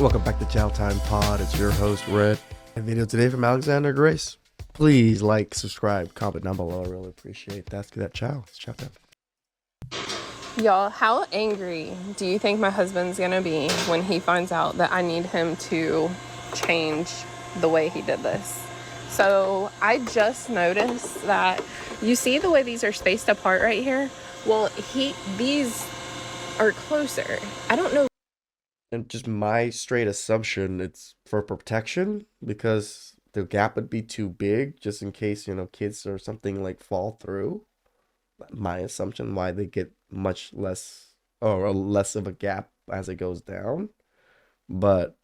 Welcome back to TheChowTimePod. It's your host, Red. And video today from Alexander Grace. Please like, subscribe, comment down below. I really appreciate that. Let's get that chow. It's chow time. Y'all, how angry do you think my husband's gonna be when he finds out that I need him to change the way he did this? So I just noticed that, you see the way these are spaced apart right here? Well, these are closer. I don't know. And just my straight assumption, it's for protection because the gap would be too big just in case, kids or something like fall through. My assumption why they get much less or less of a gap as it goes down. But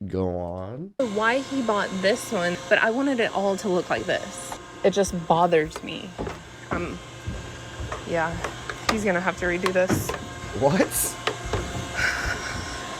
go on. Why he bought this one, but I wanted it all to look like this. It just bothers me. Yeah, he's gonna have to redo this. What?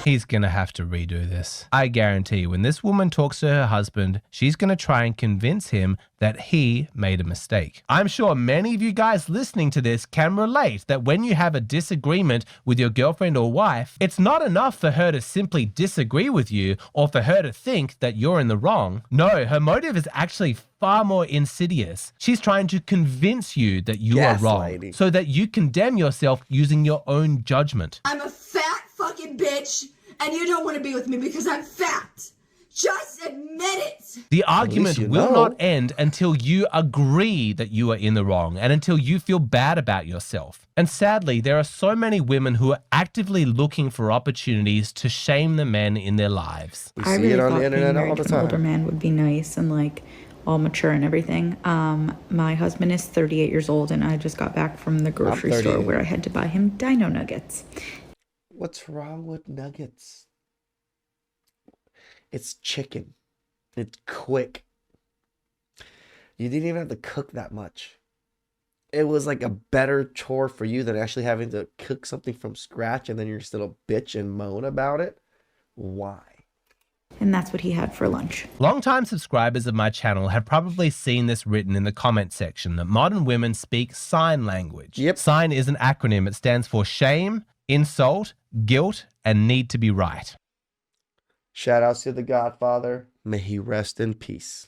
He's gonna have to redo this. I guarantee when this woman talks to her husband, she's gonna try and convince him that he made a mistake. I'm sure many of you guys listening to this can relate that when you have a disagreement with your girlfriend or wife, it's not enough for her to simply disagree with you or for her to think that you're in the wrong. No, her motive is actually far more insidious. She's trying to convince you that you are wrong so that you condemn yourself using your own judgment. I'm a fat fucking bitch and you don't want to be with me because I'm fat. Just admit it. The argument will not end until you agree that you are in the wrong and until you feel bad about yourself. And sadly, there are so many women who are actively looking for opportunities to shame the men in their lives. We see it on the internet all the time. An older man would be nice and like all mature and everything. My husband is 38 years old and I just got back from the grocery store where I had to buy him dino nuggets. What's wrong with nuggets? It's chicken. It's quick. You didn't even have to cook that much. It was like a better chore for you than actually having to cook something from scratch and then you're still a bitch and moan about it. Why? And that's what he had for lunch. Longtime subscribers of my channel have probably seen this written in the comment section that modern women speak sign language. Yep. Sign is an acronym. It stands for shame, insult, guilt, and need to be right. Shout outs to the Godfather. May he rest in peace.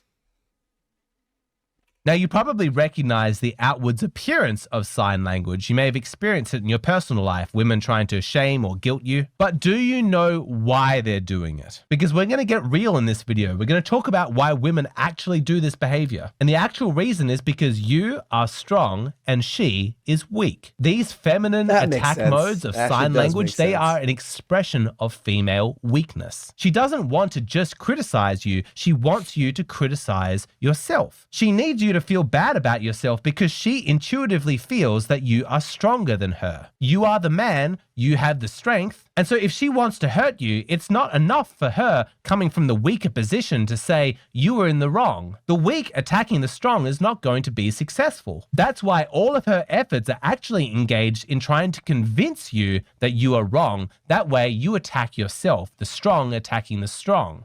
Now, you probably recognize the outwards appearance of sign language. You may have experienced it in your personal life, women trying to shame or guilt you. But do you know why they're doing it? Because we're going to get real in this video. We're going to talk about why women actually do this behavior. And the actual reason is because you are strong and she is weak. These feminine attack modes of sign language, they are an expression of female weakness. She doesn't want to just criticize you. She wants you to criticize yourself. She needs you to feel bad about yourself because she intuitively feels that you are stronger than her. You are the man, you have the strength, and so if she wants to hurt you, it's not enough for her coming from the weaker position to say you were in the wrong. The weak attacking the strong is not going to be successful. That's why all of her efforts are actually engaged in trying to convince you that you are wrong. That way you attack yourself, the strong attacking the strong.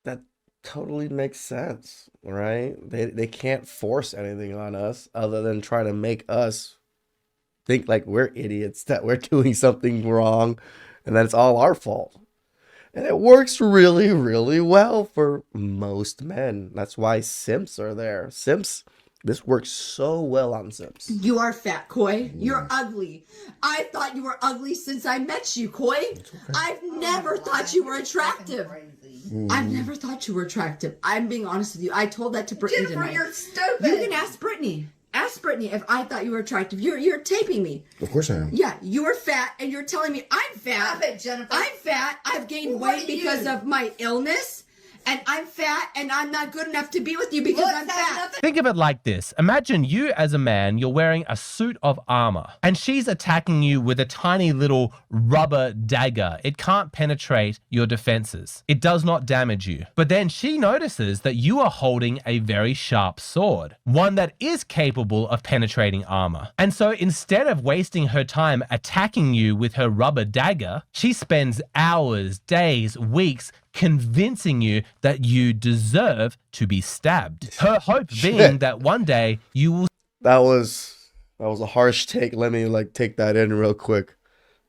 That totally makes sense, right? They can't force anything on us other than try to make us think like we're idiots, that we're doing something wrong and that it's all our fault. And it works really, really well for most men. That's why simps are there. This works so well on simps. You are fat, Koi. You're ugly. I thought you were ugly since I met you, Koi. I've never thought you were attractive. I've never thought you were attractive. I'm being honest with you. I told that to Brittany tonight. You're stupid. You can ask Brittany. Ask Brittany if I thought you were attractive. You're taping me. Of course I am. Yeah, you are fat, and you're telling me I'm fat. Stop it, Jennifer. I'm fat. I've gained weight because of my illness. And I'm fat, and I'm not good enough to be with you because I'm fat. Think of it like this. Imagine you as a man, you're wearing a suit of armor, and she's attacking you with a tiny little rubber dagger. It can't penetrate your defenses. It does not damage you. But then she notices that you are holding a very sharp sword, one that is capable of penetrating armor. And so instead of wasting her time attacking you with her rubber dagger, she spends hours, days, weeks convincing you that you deserve to be stabbed. Her hope being that one day you will... That was a harsh take. Let me take that in real quick.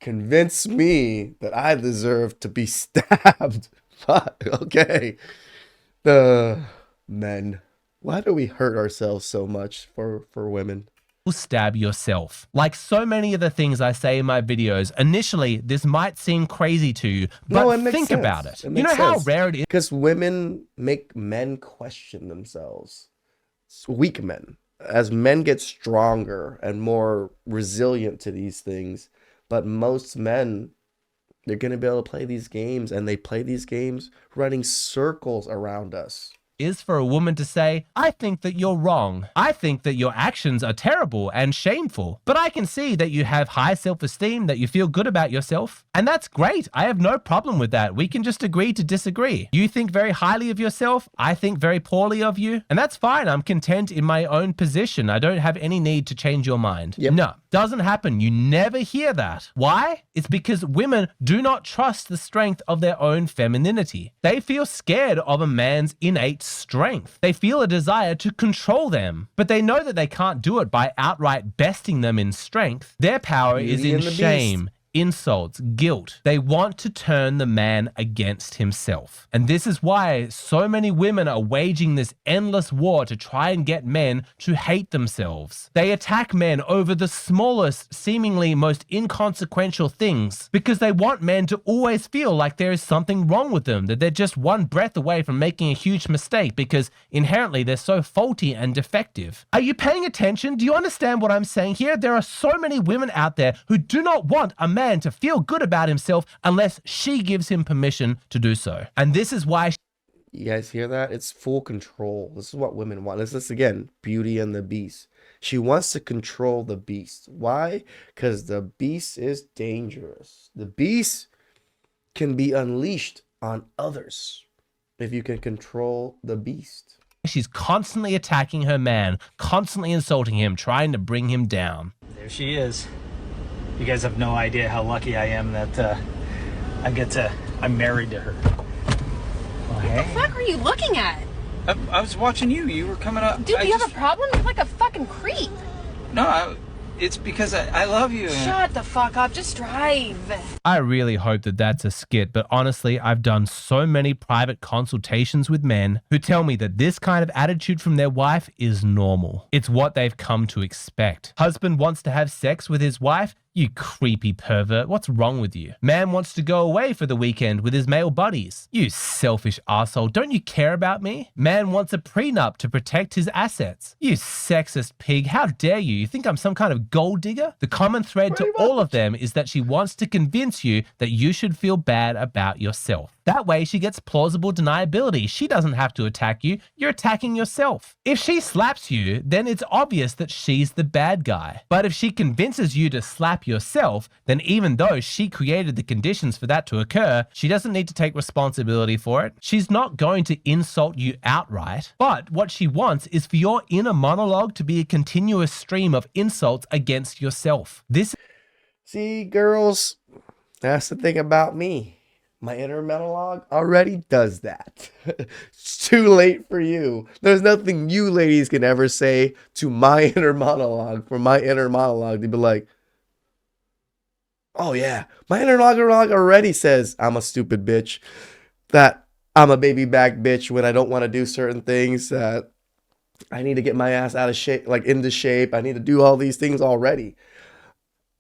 convince me that I deserve to be stabbed. Fuck, okay. The men. Why do we hurt ourselves so much for women? Stab yourself. Like so many of the things I say in my videos, initially this might seem crazy to you, but No, it makes think sense. about it. It You know makes how sense. rare it is? Because women make men question themselves. Weak men. As men get stronger and more resilient to these things, but most men, they're going to be able to play these games, and they play these games running circles around us. Is for a woman to say, I think that you're wrong. I think that your actions are terrible and shameful, but I can see that you have high self-esteem, that you feel good about yourself. And that's great. I have no problem with that. We can just agree to disagree. You think very highly of yourself. I think very poorly of you. And that's fine. I'm content in my own position. I don't have any need to change your mind. Yep. No, doesn't happen. You never hear that. Why? It's because women do not trust the strength of their own femininity. They feel scared of a man's innate strength. They feel a desire to control them, but they know that they can't do it by outright besting them in strength. Their power is Beauty in and the shame, insults, guilt. They want to turn the man against himself. And this is why so many women are waging this endless war to try and get men to hate themselves. They attack men over the smallest, seemingly most inconsequential things because they want men to always feel like there is something wrong with them, that they're just one breath away from making a huge mistake because inherently they're so faulty and defective. Are you paying attention? Do you understand what I'm saying here? There are so many women out there who do not want a man to feel good about himself unless she gives him permission to do so. And this is why You guys hear that? It's full control. This is what women want. This is, again, Beauty and the Beast. She wants to control the beast. Why? Because the beast is dangerous. The beast can be unleashed on others if you can control the beast. she's constantly attacking her man, constantly insulting him, trying to bring him down. There she is. You guys have no idea how lucky I am that I'm married to her. Well, hey. What the fuck are you looking at? I was watching you. You were coming up. Dude, do you have a problem? You're like a fucking creep. No, it's because I love you. Shut the fuck up. Just drive. I really hope that that's a skit, but honestly, I've done so many private consultations with men who tell me that this kind of attitude from their wife is normal. It's what they've come to expect. Husband wants to have sex with his wife. You creepy pervert, what's wrong with you? Man wants to go away for the weekend with his male buddies. You selfish asshole, don't you care about me? Man wants a prenup to protect his assets. You sexist pig, how dare you? You think I'm some kind of gold digger? The common thread to all of them is that she wants to convince you that you should feel bad about yourself. That way she gets plausible deniability. She doesn't have to attack you, you're attacking yourself. If she slaps you, then it's obvious that she's the bad guy. But if she convinces you to slap yourself, then even though she created the conditions for that to occur, she doesn't need to take responsibility for it. She's not going to insult you outright, but what she wants is for your inner monologue to be a continuous stream of insults against yourself. See, girls, that's the thing about me. My inner monologue already does that. It's too late for you. There's nothing you ladies can ever say to my inner monologue for my inner monologue to be like, oh yeah, my inner monologue already says I'm a stupid bitch, that I'm a baby back bitch when I don't want to do certain things, that I need to get my ass out of shape, like into shape. I need to do all these things already.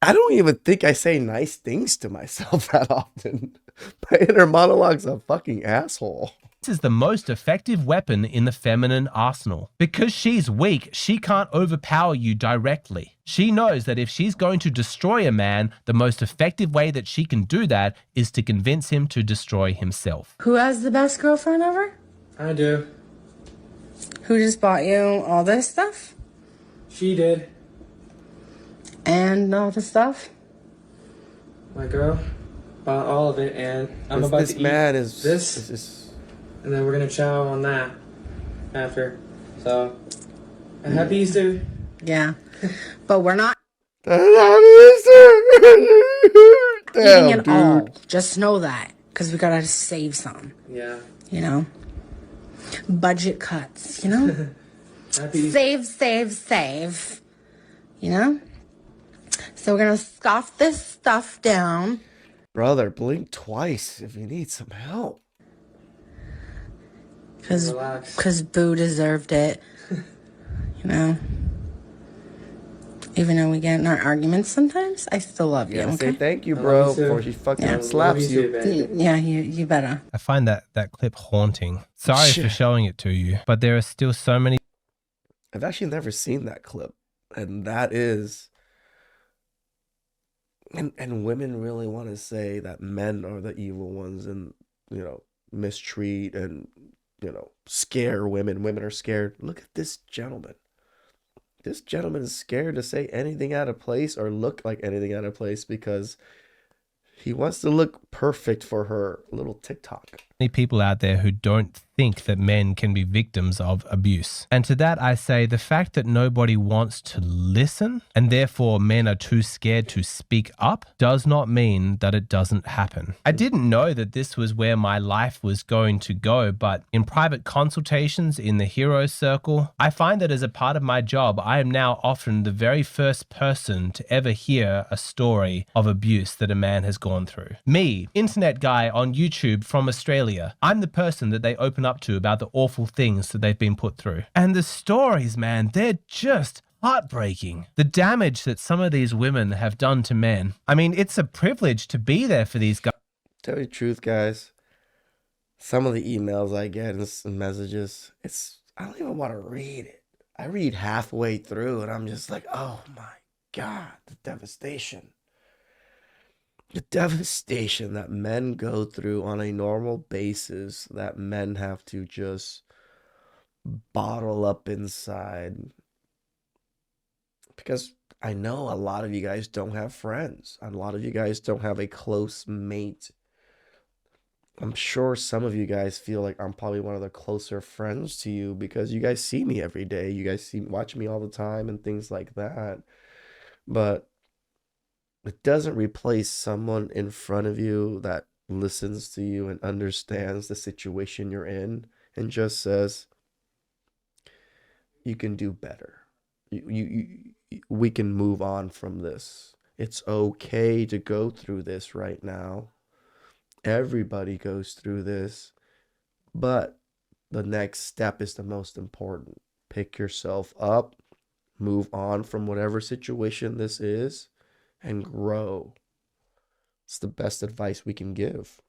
I don't even think I say nice things to myself that often. My inner monologue's a fucking asshole. This is the most effective weapon in the feminine arsenal. Because she's weak, she can't overpower you directly. She knows that if she's going to destroy a man, the most effective way that she can do that is to convince him to destroy himself. Who has the best girlfriend ever? I do. Who just bought you all this stuff? She did. And all the stuff? My girl bought all of it, and I'm This- about this to man eat is this, and then we're gonna chow on that after. So, a happy Easter. Yeah. But we're not Damn, eating it dude. all. Just know that. Because we gotta save some. Yeah. You know? Budget cuts, you know? Happy Easter. Save. You know? So we're gonna scoff this stuff down. Brother, blink twice if you need some help. Because Boo deserved it. You know? Even though we get in our arguments sometimes, I still love you, You gotta okay? say thank you, bro, before she fucking slaps you. Yeah, you better. I find that clip haunting. Sorry for showing it to you, but there are still so many. I've actually never seen that clip. And that is... And women really want to say that men are the evil ones and, you know, mistreat and, you know, scare women. Women are scared. Look at this gentleman. This gentleman is scared to say anything out of place or look like anything out of place because he wants to look perfect for her little TikTok. Many people out there who don't think that men can be victims of abuse. And to that I say the fact that nobody wants to listen and therefore men are too scared to speak up does not mean that it doesn't happen. I didn't know that this was where my life was going to go, but in private consultations in the hero circle, I find that as a part of my job, I am now often the very first person to ever hear a story of abuse that a man has gone through. Me, internet guy on YouTube from Australia, I'm the person that they open up to about the awful things that they've been put through. And the stories, man, they're just heartbreaking. The damage that some of these women have done to men. I mean, it's a privilege to be there for these guys. Tell you the truth, guys. Some of the emails I get and messages, I don't even want to read it. I read halfway through and I'm just like, oh my God, the devastation. The devastation that men go through on a normal basis, that men have to just bottle up inside. Because I know a lot of you guys don't have friends. A lot of you guys don't have a close mate. I'm sure some of you guys feel like I'm probably one of the closer friends to you because you guys see me every day. You guys watch me all the time and things like that. But it doesn't replace someone in front of you that listens to you and understands the situation you're in and just says, you can do better. We can move on from this. It's okay to go through this right now. Everybody goes through this, but the next step is the most important. Pick yourself up, move on from whatever situation this is, and grow. It's the best advice we can give.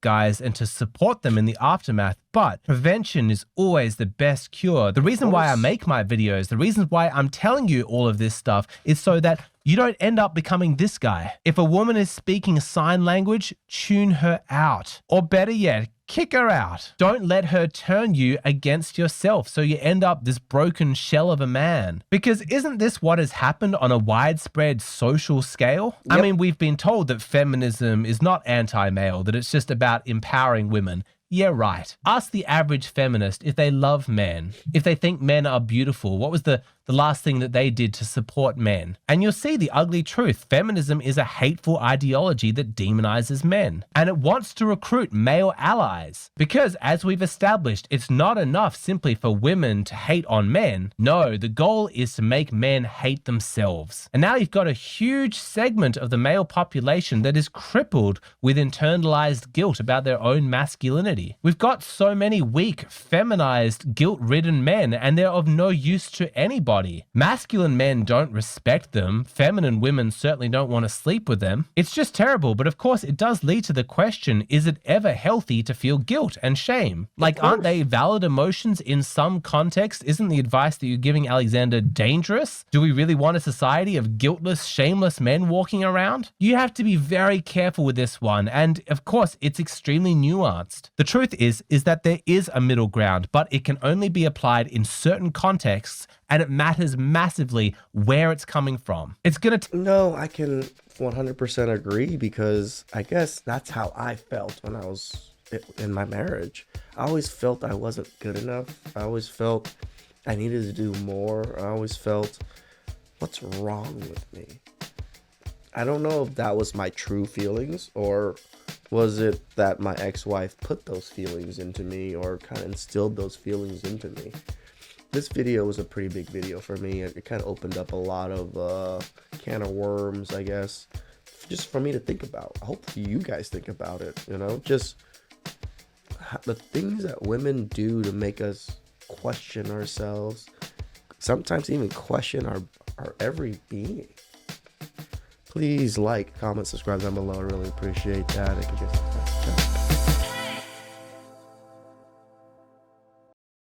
Guys, and to support them in the aftermath, but prevention is always the best cure. The reason why I make my videos, the reason why I'm telling you all of this stuff is so that you don't end up becoming this guy. If a woman is speaking sign language, tune her out. Or better yet, kick her out. Don't let her turn you against yourself so you end up this broken shell of a man. Because isn't this what has happened on a widespread social scale? Yep. I mean, we've been told that feminism is not anti-male, that it's just about empowering women. Yeah, right. Ask the average feminist if they love men, if they think men are beautiful. What was the last thing that they did to support men? And you'll see the ugly truth. Feminism is a hateful ideology that demonizes men. And it wants to recruit male allies. Because, as we've established, it's not enough simply for women to hate on men. No, the goal is to make men hate themselves. And now you've got a huge segment of the male population that is crippled with internalized guilt about their own masculinity. We've got so many weak, feminized, guilt-ridden men, and they're of no use to anybody. Masculine men don't respect them. Feminine women certainly don't want to sleep with them. It's just terrible, but of course it does lead to the question, is it ever healthy to feel guilt and shame? Like, aren't they valid emotions in some context? Isn't the advice that you're giving, Alexander, dangerous? Do we really want a society of guiltless, shameless men walking around? You have to be very careful with this one, and of course it's extremely nuanced. The truth is that there is a middle ground, but it can only be applied in certain contexts, and it matters massively where it's coming from. It's gonna... No, I can 100% agree, because I guess that's how I felt when I was in my marriage. I always felt I wasn't good enough. I always felt I needed to do more. I always felt, what's wrong with me? I don't know if that was my true feelings, or was it that my ex-wife put those feelings into me or kind of instilled those feelings into me. this video was a pretty big video for me. It kind of opened up a lot of can of worms, I guess, just for me to think about. Hopefully you guys think about it, you know, just the things that women do to make us question ourselves, sometimes even question our every being. Please like, comment, subscribe down below. I really appreciate that.